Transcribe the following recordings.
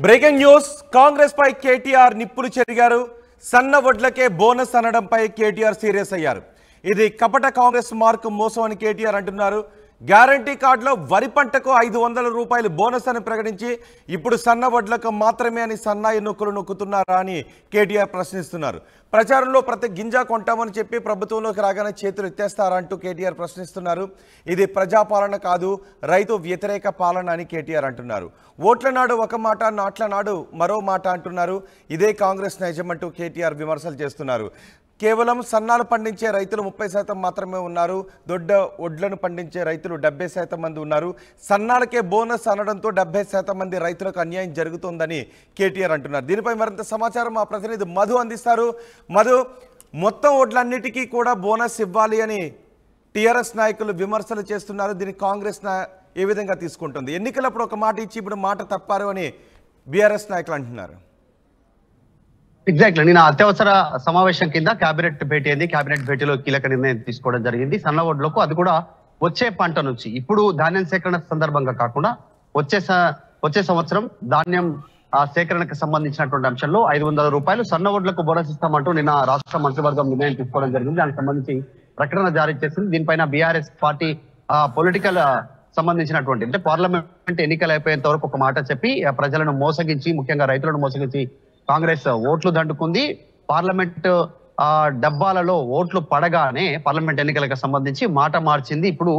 Breaking news Congress పై కేటీఆర్ నిప్పులు చెరిగారు. సన్న వడ్లకే bonus అనడంపై KTR serious అయ్యారు. ఇది కపట కాంగ్రెస్ మార్కు మోసం అని కేటీఆర్ అంటున్నారు. గ్యారంటీ కార్డులో వరి పంటకు 500 రూపాయలు బోనస్ అని ప్రకటించి ఇప్పుడు సన్న వడ్లకు మాత్రమే అని సన్నాయి నొక్కులు నొక్కుతున్నారా అని కేటీఆర్ ప్రశ్నిస్తున్నారు. ప్రచారంలో ప్రతి గింజ కొంటామని చెప్పి ప్రభుత్వంలోకి రాగానే చేతులు ఎత్తేస్తారా అంటూ కేటీఆర్ ప్రశ్నిస్తున్నారు. ఇది ప్రజాపాలన కాదు, రైతు వ్యతిరేక పాలన అని కేటీఆర్ అంటున్నారు. ఓట్ల నాడు ఒక మాట, నాట్ల నాడు మరో మాట అంటున్నారు. ఇదే కాంగ్రెస్ నైజం అంటూ కేటీఆర్ విమర్శలు చేస్తున్నారు. కేవలం సన్నాలు పండించే రైతులు 30% మాత్రమే ఉన్నారు. దొడ్డ వడ్లను పండించే రైతులు 70% మంది ఉన్నారు. సన్నాలకే బోనస్ అనడంతో 70% మంది రైతులకు అన్యాయం జరుగుతోందని కేటీఆర్ అంటున్నారు. దీనిపై మరింత సమాచారం మా ప్రతినిధి మధు అందిస్తారు. మధు, మొత్తం వడ్లన్నిటికీ కూడా బోనస్ ఇవ్వాలి అని టీఆర్ఎస్ నాయకులు విమర్శలు చేస్తున్నారు. దీన్ని కాంగ్రెస్ ఏ విధంగా తీసుకుంటుంది? ఎన్నికలప్పుడు ఒక మాట ఇచ్చి ఇప్పుడు మాట తప్పారు అని బీఆర్ఎస్ నాయకులు అంటున్నారు. ఎగ్జాక్ట్లీ నేను అత్యవసర సమావేశం కింద కేబినెట్ భేటీ అయింది. కేబినెట్ భేటీలో కీలక నిర్ణయం తీసుకోవడం జరిగింది. సన్న వడ్లకు అది కూడా వచ్చే పంట నుంచి, ఇప్పుడు ధాన్యం సేకరణ సందర్భంగా కాకుండా వచ్చే సంవత్సరం ధాన్యం సేకరణకు సంబంధించినటువంటి అంశంలో 500 రూపాయలు సన్న వడ్లకు బోనస్ ఇస్తామంటూ నిన్న రాష్ట్ర మంత్రివర్గం నిర్ణయం తీసుకోవడం జరిగింది. దానికి సంబంధించి ప్రకటన జారీ చేసింది. దీనిపైన బీఆర్ఎస్ పార్టీ పొలిటికల్ సంబంధించినటువంటి అంటే పార్లమెంట్ ఎన్నికలు అయిపోయేంత వరకు ఒక మాట చెప్పి ప్రజలను మోసగించి, ముఖ్యంగా రైతులను మోసగించి కాంగ్రెస్ ఓట్లు దండుకుంది. పార్లమెంట్ డబ్బాలలో ఓట్లు పడగానే పార్లమెంట్ ఎన్నికలకు సంబంధించి మాట మార్చింది. ఇప్పుడు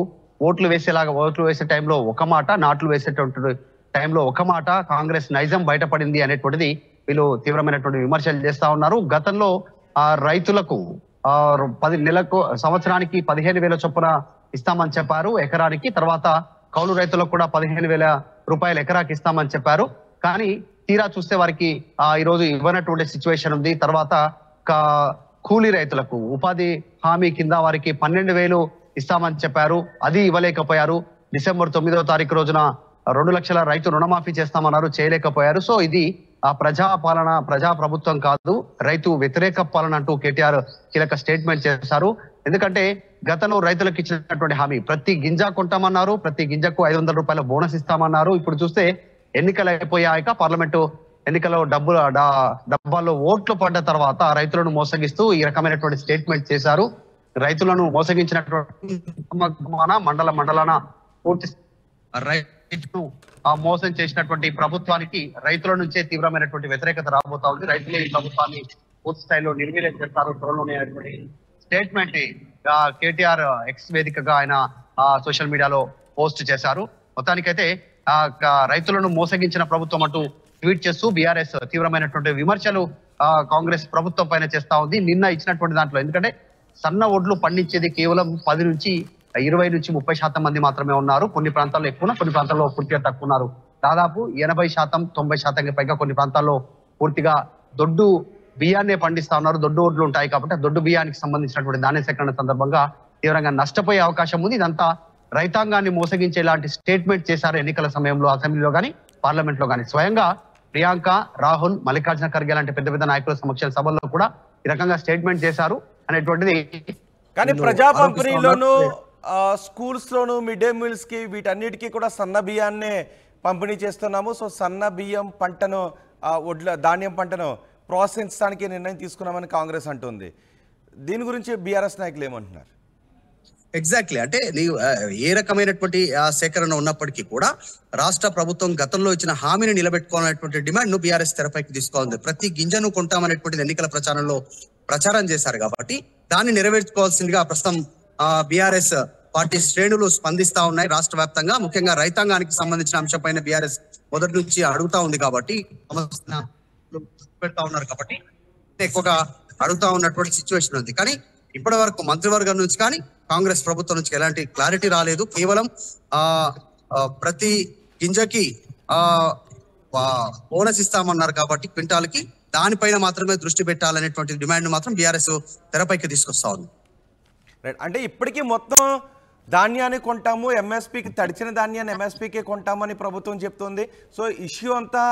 ఓట్లు వేసే టైంలో ఒక మాట, నాట్లు వేసేటువంటి టైంలో ఒక మాట. కాంగ్రెస్ నైజం బయటపడింది అనేటువంటిది వీళ్ళు తీవ్రమైనటువంటి విమర్శలు చేస్తా ఉన్నారు. గతంలో రైతులకు 10 నెలలకు సంవత్సరానికి 15,000 చొప్పున ఇస్తామని చెప్పారు ఎకరానికి. తర్వాత కౌలు రైతులకు కూడా 15,000 రూపాయలు ఎకరాకి ఇస్తామని చెప్పారు. కానీ తీరా చూస్తే వారికి ఈ రోజు ఇవ్వనటువంటి సిచ్యువేషన్ ఉంది. తర్వాత కూలీ రైతులకు ఉపాధి హామీ కింద వారికి 12,000 ఇస్తామని చెప్పారు, అది ఇవ్వలేకపోయారు. డిసెంబర్ 9వ తారీఖు రోజున 2 లక్షల రైతు రుణమాఫీ చేస్తామన్నారు, చేయలేకపోయారు. సో ఇది ప్రజాపాలన, ప్రజా ప్రభుత్వం కాదు, రైతు వ్యతిరేక పాలన అంటూ కేటీఆర్ కీలక స్టేట్మెంట్ చేశారు. ఎందుకంటే గతంలో రైతులకు ఇచ్చినటువంటి హామీ ప్రతి గింజ కొంటామన్నారు, ప్రతి గింజకు 500 రూపాయల బోనస్ ఇస్తామన్నారు. ఇప్పుడు చూస్తే ఎన్నికలు అయిపోయాక పార్లమెంటు ఎన్నికల్లో డబ్బాల్లో ఓట్లు పడ్డ తర్వాత రైతులను మోసగిస్తూ ఈ రకమైనటువంటి స్టేట్మెంట్ చేశారు. రైతులను మోసగించినటువంటి మండలాన పూర్తి రైతు మోసం చేసినటువంటి ప్రభుత్వానికి రైతుల నుంచే తీవ్రమైనటువంటి వ్యతిరేకత రాబోతా ఉంది. రైతులే ఈ ప్రభుత్వాన్ని పూర్తి స్థాయిలో నిర్వీర్యం చేస్తారు త్వరలోనే స్టేట్మెంట్ కేటీఆర్ ఎక్స్ వేదికగా ఆయన సోషల్ మీడియాలో పోస్ట్ చేశారు. మొత్తానికైతే రైతులను మోసగించిన ప్రభుత్వం అంటూ ట్వీట్ చేస్తూ బీఆర్ఎస్ తీవ్రమైనటువంటి విమర్శలు కాంగ్రెస్ ప్రభుత్వం పైన చేస్తా ఉంది. నిన్న ఇచ్చినటువంటి దాంట్లో, ఎందుకంటే సన్న ఒడ్లు పండించేది కేవలం 10 నుంచి 20 నుంచి 30% మంది మాత్రమే ఉన్నారు. కొన్ని ప్రాంతాల్లో ఎక్కువ, కొన్ని ప్రాంతాల్లో పూర్తిగా తక్కువ ఉన్నారు. దాదాపు 80%, 90% పైగా కొన్ని ప్రాంతాల్లో పూర్తిగా దొడ్డు బియ్యాన్నే పండిస్తా ఉన్నారు. దొడ్డు ఒడ్లు ఉంటాయి కాబట్టి దొడ్డు బియ్యానికి సంబంధించినటువంటి ధాన్య సేకరణ సందర్భంగా తీవ్రంగా నష్టపోయే అవకాశం ఉంది. ఇదంతా రైతాంగాన్ని మోసగించే లాంటి స్టేట్మెంట్ చేశారు ఎన్నికల సమయంలో, అసెంబ్లీలో కానీ పార్లమెంట్ లో కానీ. స్వయంగా ప్రియాంక, రాహుల్, మల్లికార్జున ఖర్గే లాంటి పెద్ద పెద్ద నాయకుల సమక్ష సభల్లో కూడా ఈ రకంగా స్టేట్మెంట్ చేశారు అనేటువంటిది. కానీ ప్రజా పంపిణీలోను, స్కూల్స్ లోను, మిడ్ డే మీల్స్ కి వీటన్నిటికీ కూడా సన్న బియ్యాన్నే పంపిణీ చేస్తున్నాము. సో సన్న బియ్యం పంటను, ధాన్యం పంటను ప్రోత్సహించడానికి నిర్ణయం తీసుకున్నామని కాంగ్రెస్ అంటుంది. దీని గురించి బీఆర్ఎస్ నాయకులు ఏమంటున్నారు? ఎగ్జాక్ట్లీ, అంటే ఏ రకమైనటువంటి సేకరణ ఉన్నప్పటికీ కూడా రాష్ట్ర ప్రభుత్వం గతంలో ఇచ్చిన హామీని నిలబెట్టుకోవాలనేటువంటి డిమాండ్ ను బీఆర్ఎస్ తెరపైకి తీసుకోవాలి. ప్రతి గింజను కొంటామనేటువంటిది ఎన్నికల ప్రచారంలో ప్రచారం చేశారు కాబట్టి దాన్ని నెరవేర్చుకోవాల్సిందిగా ప్రస్తుతం బీఆర్ఎస్ పార్టీ శ్రేణులు స్పందిస్తా ఉన్నాయి రాష్ట్ర వ్యాప్తంగా. ముఖ్యంగా రైతాంగానికి సంబంధించిన అంశంపైన బీఆర్ఎస్ మొదటి నుంచి అడుగుతా ఉంది కాబట్టి, పెడతా ఉన్నారు కాబట్టి ఎక్కువగా అడుగుతా ఉన్నటువంటి సిచ్యువేషన్ ఉంది. కానీ ఇప్పటి వరకు మంత్రివర్గం నుంచి కానీ కాంగ్రెస్ ప్రభుత్వం నుంచి ఎలాంటి క్లారిటీ రాలేదు. కేవలం ప్రతి గింజకి బోనస్ ఇస్తామన్నారు కాబట్టి క్వింటాల్కి, దానిపైన మాత్రమే దృష్టి పెట్టాలనేటువంటి డిమాండ్ మాత్రం బీఆర్ఎస్ తెరపైకి తీసుకొస్తా ఉంది. రైట్, అంటే ఇప్పటికీ మొత్తం ధాన్యాన్ని కొంటాము, ఎంఎస్పీకి తడిచిన ధాన్యాన్ని ఎంఎస్పీకే కొంటామని ప్రభుత్వం చెప్తుంది. సో ఇష్యూ అంతా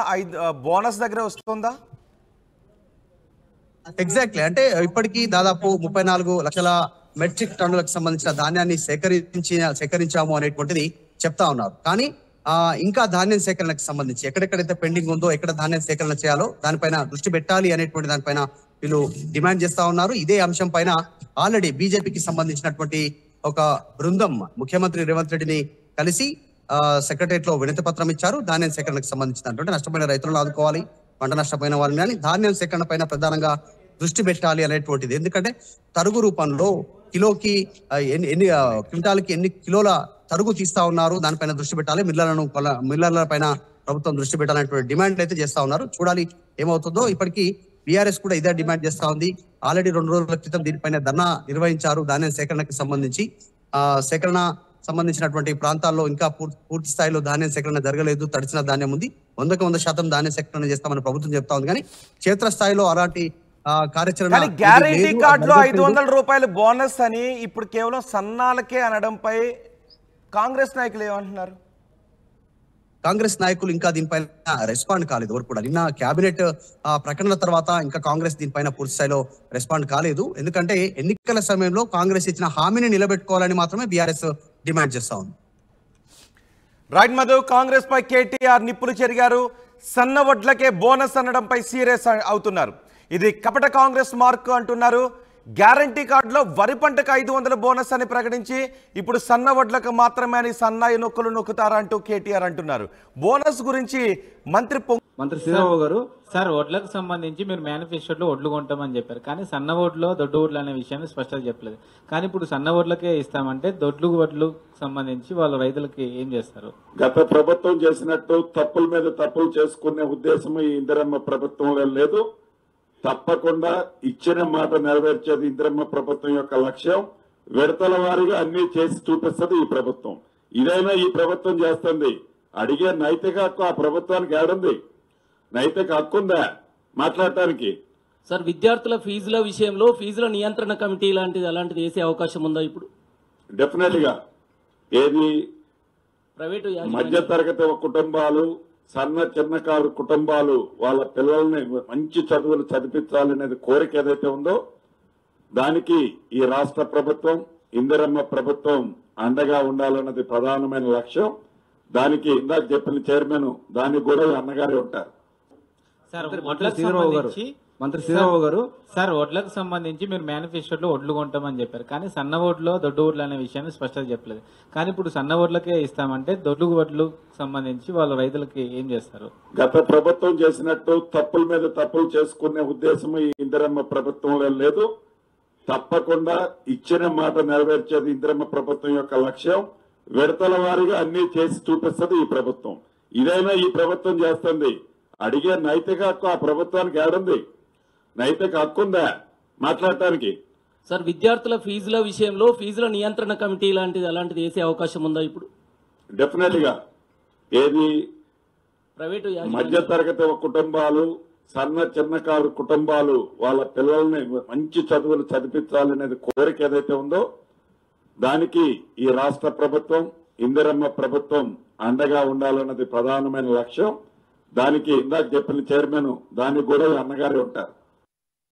బోనస్ దగ్గర వస్తుందా? ఎగ్జాక్ట్లీ, అంటే ఇప్పటికీ దాదాపు 34 లక్షల మెట్రిక్ టన్నులకు సంబంధించిన ధాన్యాన్ని సేకరించాము అనేటువంటిది చెప్తా ఉన్నారు. కానీ ఇంకా ధాన్యం సేకరణకు సంబంధించి ఎక్కడెక్కడైతే పెండింగ్ ఉందో ఎక్కడ ధాన్యం సేకరణ చేయాలో దానిపైన దృష్టి పెట్టాలి అనేటువంటి దానిపైన వీళ్ళు డిమాండ్ చేస్తా ఉన్నారు. ఇదే అంశం పైన ఆల్రెడీ బీజేపీకి సంబంధించినటువంటి ఒక బృందం ముఖ్యమంత్రి రేవంత్ రెడ్డిని కలిసి సెక్రటరియట్ లో వినతి పత్రం ఇచ్చారు. ధాన్యం సేకరణకు సంబంధించినటువంటి నష్టపోయిన రైతులను ఆదుకోవాలి, పంట నష్టపోయిన వారిని కానీ ధాన్యం సేకరణ పైన ప్రధానంగా దృష్టి పెట్టాలి అనేటువంటిది. ఎందుకంటే తరుగు రూపంలో కిలోకి ఎన్ని క్వింటాలకి ఎన్ని కిలోల తరుగు తీస్తా ఉన్నారు, దానిపైన దృష్టి పెట్టాలి. మిల్లర్ల పైన ప్రభుత్వం దృష్టి పెట్టాలనేటువంటి డిమాండ్ అయితే చేస్తా ఉన్నారు. చూడాలి ఏమవుతుందో. ఇప్పటికీ బీఆర్ఎస్ కూడా ఇదే డిమాండ్ చేస్తా ఉంది. ఆల్రెడీ 2 రోజుల క్రితం దీనిపైన ధర్నా నిర్వహించారు. ధాన్యం సేకరణకు సంబంధించి సేకరణ సంబంధించినటువంటి ప్రాంతాల్లో ఇంకా పూర్తి స్థాయిలో ధాన్యం సేకరణ జరగలేదు. తడిసిన ధాన్యం ఉంది. 100% ధాన్యం సేకరణ చేస్తామని ప్రభుత్వం చెప్తా ఉంది. కానీ క్షేత్రస్థాయిలో అలాంటి కార్యాచరణ గ్యారంటీ కార్డులో 500 రూపాయలు బోనస్ అని ఇప్పుడు కేవలం సన్నాలకే అనడంపై కాంగ్రెస్ నాయకులు ఏమంటున్నారు? కాంగ్రెస్ నాయకులు ఇంకా దీనిపైన రెస్పాండ్ కాలేదు. ఎవరు కూడా నిన్న కేబినెట్ ప్రకటన తర్వాత ఇంకా కాంగ్రెస్ దీనిపైన పూర్తి స్థాయిలో రెస్పాండ్ కాలేదు. ఎందుకంటే ఎన్నికల సమయంలో కాంగ్రెస్ ఇచ్చిన హామీని నిలబెట్టుకోవాలని మాత్రమే బీఆర్ఎస్ డిమాండ్ చేస్తా ఉంది. రైట్ మధు, కాంగ్రెస్ పై కేటీఆర్ నిప్పులు చెరిగారు. సన్న వడ్లకే బోనస్ అనడంపై సీరియస్ అవుతున్నారు. ఇది కపట కాంగ్రెస్ మార్కు అంటున్నారు. గ్యారంటీ కార్డులో వరి పంటకు 500 బోనస్ అని ప్రకటించి ఇప్పుడు సన్న వడ్లకు మాత్రమే అని సన్నాయి నొక్కులు నొక్కుతారంటూ కేటీఆర్ అంటున్నారు. బోనస్ గురించి మంత్రి శ్రీరావు గారు సార్ వడ్లకు సంబంధించి మీరు మేనిఫెస్టోలో వడ్లు కొంటామని చెప్పారు, కానీ సన్న వడ్లు దొడ్డు వడ్లు అనే విషయాన్ని స్పష్టంగా చెప్పలేదు. కానీ ఇప్పుడు సన్న వడ్లకే ఇస్తామంటే దొడ్లు వడ్లు సంబంధించి వాళ్ళ రైతులకి ఏం చేస్తారు? గత ప్రభుత్వం చేసినట్టు తప్పుల మీద తప్పులు చేసుకునే ఉద్దేశం ఈ ఇందిరమ్మ ప్రభుత్వంలో లేదు. తప్పకుండా ఇచ్చిన మాట నెరవేర్చేది ఇందిరమ్మ ప్రభుత్వం యొక్క లక్ష్యం. విడతల వారీగా అన్ని చేసి చూపిస్తుంది ఈ ప్రభుత్వం. ఇదైనా ఈ ప్రభుత్వం చేస్తుంది. అడిగే నైతిక హక్కు ఆ ప్రభుత్వానికి ఏడుంది? నైతిక హక్కు ఉందా మాట్లాడటానికి? సార్ విద్యార్థుల ఫీజుల విషయంలో ఫీజుల నియంత్రణ కమిటీ అలాంటిది వేసే అవకాశం ఉందా ఇప్పుడు? డెఫినెట్ గా. ఏది ప్రైవేటు మధ్య తరగతి కుటుంబాలు, సన్న చిన్నకారు కుటుంబాలు వాళ్ళ పిల్లల్ని మంచి చదువులు చదివించాలనేది కోరిక ఏదైతే ఉందో దానికి ఈ రాష్ట్ర ప్రభుత్వం, ఇందిరమ్మ ప్రభుత్వం అండగా ఉండాలన్నది ప్రధానమైన లక్ష్యం. దానికి ఇందాక చెప్పిన చైర్మన్ దానికి కూడా అన్నగారే ఉంటారు. మంత్రి శ్రీరావు గారు సార్ వడ్లకు సంబంధించి మీరు మేనిఫెస్టోలో వడ్లు కొంటామని చెప్పారు, కానీ సన్న వడ్లు దొడ్డు వడ్లు అనే విషయాన్ని స్పష్టంగా చెప్పలేదు. కానీ ఇప్పుడు సన్న వడ్లకే ఇస్తామంటే దొడ్డు వడ్లు సంబంధించి వాళ్ళ రైతులకి ఏం చేస్తారు? గత ప్రభుత్వం చేసినట్టు తప్పుల మీద తప్పులు చేసుకునే ఉద్దేశం ఈ ఇందిరమ్మ ప్రభుత్వంలో లేదు. తప్పకుండా ఇచ్చిన మాట నెరవేర్చేది ఇందిరమ్మ ప్రభుత్వం యొక్క లక్ష్యం. విడతల వారీగా అన్ని చేసి చూపిస్తుంది ఈ ప్రభుత్వం. ఇదైనా ఈ ప్రభుత్వం చేస్తుంది. అడిగే నైతిక హక్కు ఆ ప్రభుత్వానికి ఏడుంది? నైతిక హక్కు ఉందా మాట్లాడటానికి? సార్ విద్యార్థుల ఫీజుల విషయంలో ఫీజుల నియంత్రణ కమిటీ అలాంటిది వేసే అవకాశం ఉందా ఇప్పుడు? డెఫినెట్ గా. ఏది ప్రైవేటు మధ్య తరగతి కుటుంబాలు, సన్న చిన్నకారు కుటుంబాలు వాళ్ళ పిల్లల్ని మంచి చదువులు చదివించాలనేది కోరిక ఏదైతే ఉందో దానికి ఈ రాష్ట్ర ప్రభుత్వం, ఇందిరమ్మ ప్రభుత్వం అండగా ఉండాలన్నది ప్రధానమైన లక్ష్యం. దానికి ఇందాక చెప్పిన చైర్మన్ దానికి కూడా అన్నగారే ఉంటారు.